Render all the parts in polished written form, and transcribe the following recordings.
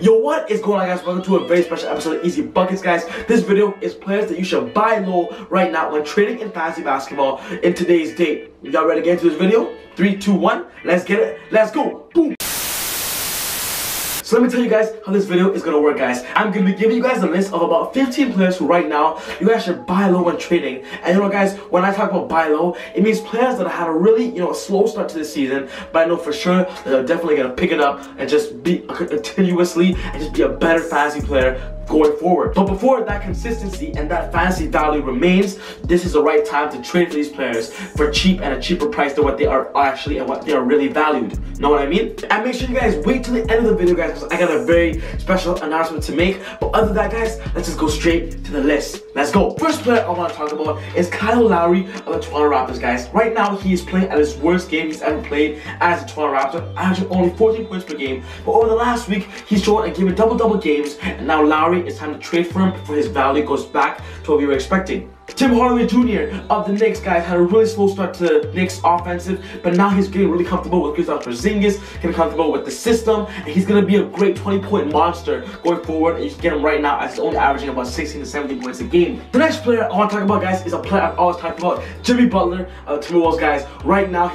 Yo, what is going on, guys? Welcome to a very special episode of ezBUCKETz, guys. This video is players that you should buy low right now when trading in fantasy basketball in today's date. Y'all ready to get into this video? 3, 2, 1, let's get it. Let's go. Boom. So let me tell you guys how this video is going to work, guys. I'm going to be giving you guys a list of about 15 players who right now you guys should buy low when trading. And you know, guys, when I talk about buy low, it means players that had a really, a slow start to the season, but I know for sure that they're definitely going to pick it up and just be continuously and just be a better fantasy player going forward. But before that consistency and that fantasy value remains, this is the right time to trade for these players for cheap and a cheaper price than what they are actually and what they are really valued. Know what I mean? And make sure you guys wait till the end of the video, guys, because I got a very special announcement to make. But other than that, guys, let's just go straight to the list. Let's go. First player I want to talk about is Kyle Lowry of the Toronto Raptors, guys. Right now, he is playing at his worst game he's ever played as a Toronto Raptor, averaging only 14 points per game. But over the last week, he's shown and given double-double games, and now Lowry, it's time to trade for him before his value goes back to what we were expecting. Tim Hardaway Jr. of the Knicks, guys, had a really slow start to the Knicks offensive, but now he's getting really comfortable with Kristaps Porzingis, getting comfortable with the system, and he's going to be a great 20-point monster going forward, and you can get him right now as he's only averaging about 16 to 17 points a game. The next player I want to talk about, guys, is a player I've always talked about, Jimmy Butler of the Timberwolves, guys. Right now,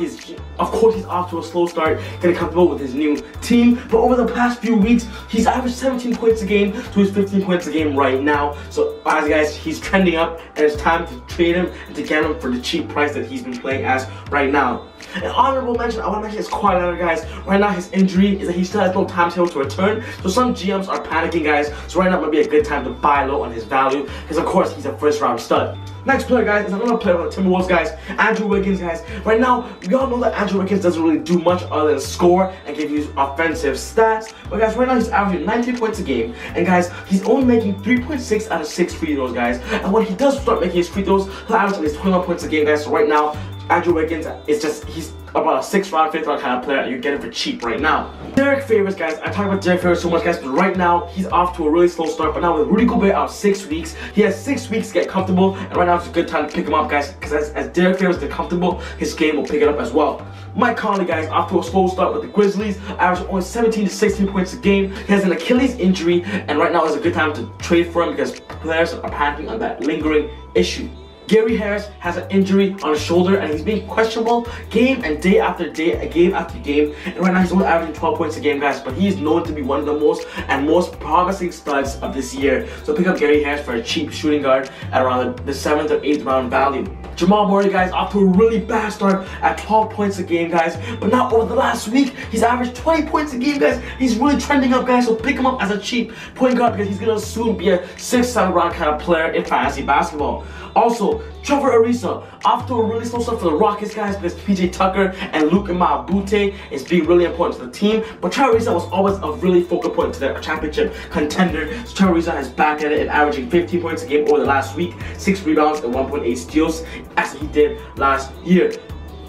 of course, he's off to a slow start, getting comfortable with his new team, but over the past few weeks, he's averaged 17 points a game to his 15 points a game right now. So, guys, he's trending up, and it's time to trade him and to get him for the cheap price that he's been playing as right now. An honorable mention, I want to mention is Kawhi Leonard, guys. Right now, his injury is that he still has no timetable to return, so some GMs are panicking, guys. So right now might be a good time to buy low on his value, because of course he's a first-round stud. Next player, guys, is another player on the Timberwolves, guys, Andrew Wiggins, guys. Right now, we all know that Andrew Wiggins doesn't really do much other than score and give you offensive stats. But guys, right now he's averaging 19 points a game, and guys, he's only making 3.6 out of 6 free throws, guys. And when he does start making his free throws, he'll average at least 21 points a game, guys. So right now, Andrew Wiggins he's about a 6th-round, 5th-round kind of player, and you get him for cheap right now. Derek Favors, guys, I talk about Derek Favors so much, guys, but right now he's off to a really slow start. But now with Rudy Gobert out 6 weeks, he has 6 weeks to get comfortable, and right now it's a good time to pick him up, guys, because as Derek Favors gets comfortable, his game will pick it up as well. Mike Conley, guys, off to a slow start with the Grizzlies, averaging only 17 to 16 points a game. He has an Achilles injury, and right now is a good time to trade for him because players are panicking on that lingering issue. Gary Harris has an injury on his shoulder, and he's being questionable game and day after day, game after game. And right now he's only averaging 12 points a game, guys, but he's known to be one of the most promising studs of this year. So pick up Gary Harris for a cheap shooting guard at around the 7th or 8th round value. Jamal Murray, guys, off to a really bad start at 12 points a game, guys. But now over the last week, he's averaged 20 points a game, guys. He's really trending up, guys, so pick him up as a cheap point guard because he's going to soon be a 6th, 7th round kind of player in fantasy basketball. Also, Trevor Ariza, off to a really slow start for the Rockets, guys, because PJ Tucker and Luke Mbute is being really important to the team. But Trevor Ariza was always a really focal point to their championship contender. So Trevor Ariza is back at it and averaging 15 points a game over the last week, 6 rebounds and 1.8 steals, as he did last year.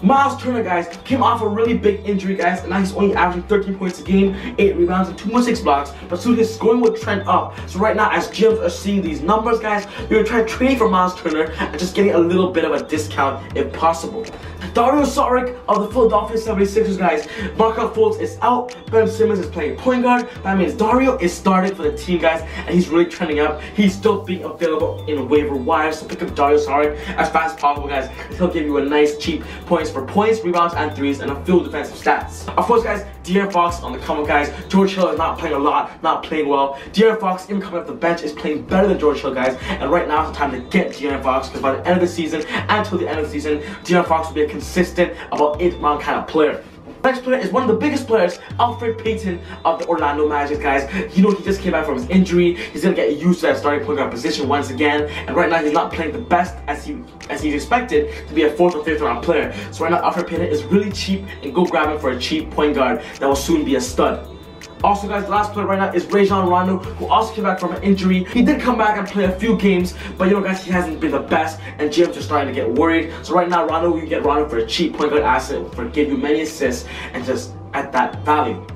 Miles Turner, guys, came off a really big injury, guys, and now he's only averaging 13 points a game, 8 rebounds, and 2.6 blocks, but soon his scoring will trend up. So right now, as GMs are seeing these numbers, guys, we're trying to trade for Miles Turner and just getting a little bit of a discount if possible. Dario Saric of the Philadelphia 76ers, guys. Markelle Fultz is out, Ben Simmons is playing point guard. That means Dario is starting for the team, guys, and he's really trending up. He's still being available in waiver wire, so pick up Dario Saric as fast as possible, guys. He'll give you a nice cheap points for points, rebounds, and threes, and a few defensive stats. Of course, guys, De'Aaron Fox on the come up, guys. George Hill is not playing a lot, not playing well. De'Aaron Fox, even coming off the bench, is playing better than George Hill, guys. And right now is the time to get De'Aaron Fox, because by the end of the season, and till the end of the season, De'Aaron Fox will be a consistent, about 8th round kind of player. Next player is one of the biggest players, Elfrid Payton of the Orlando Magic, guys. You know, he just came back from his injury. He's gonna get used to that starting point guard position once again. And right now, he's not playing the best as he's expected to be a 4th or 5th round player. So right now, Elfrid Payton is really cheap, and go grab him for a cheap point guard that will soon be a stud. Also, guys, the last player right now is Rajon Rondo, who also came back from an injury. He did come back and play a few games, but you know, guys, he hasn't been the best, and GMs are starting to get worried. So right now, Rondo, you get Rondo for a cheap point guard asset for give you many assists and just at that value.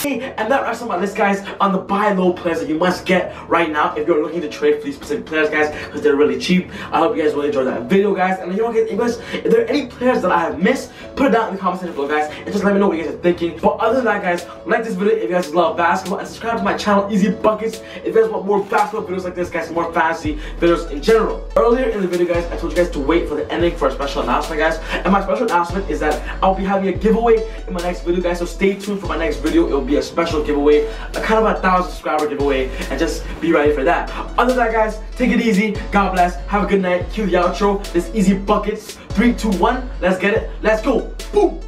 And that wraps up my list, guys, on the buy low players that you must get right now if you're looking to trade for these specific players, guys, because they're really cheap. I hope you guys really enjoyed that video, guys. And you know, if there are any players that I have missed, put it down in the comment section below, guys, and just let me know what you guys are thinking. But other than that, guys, like this video if you guys love basketball, and subscribe to my channel, ezBUCKETz, if you guys want more basketball videos like this, guys, more fantasy videos in general. Earlier in the video, guys, I told you guys to wait for the ending for a special announcement, guys. And my special announcement is that I'll be having a giveaway in my next video, guys. So stay tuned for my next video. It will be a special giveaway, a kind of a 1,000 subscriber giveaway, and just be ready for that. Other than that, guys, take it easy. God bless. Have a good night. Cue the outro. This ezBUCKETz. 3, 2, 1. Let's get it. Let's go. Boom.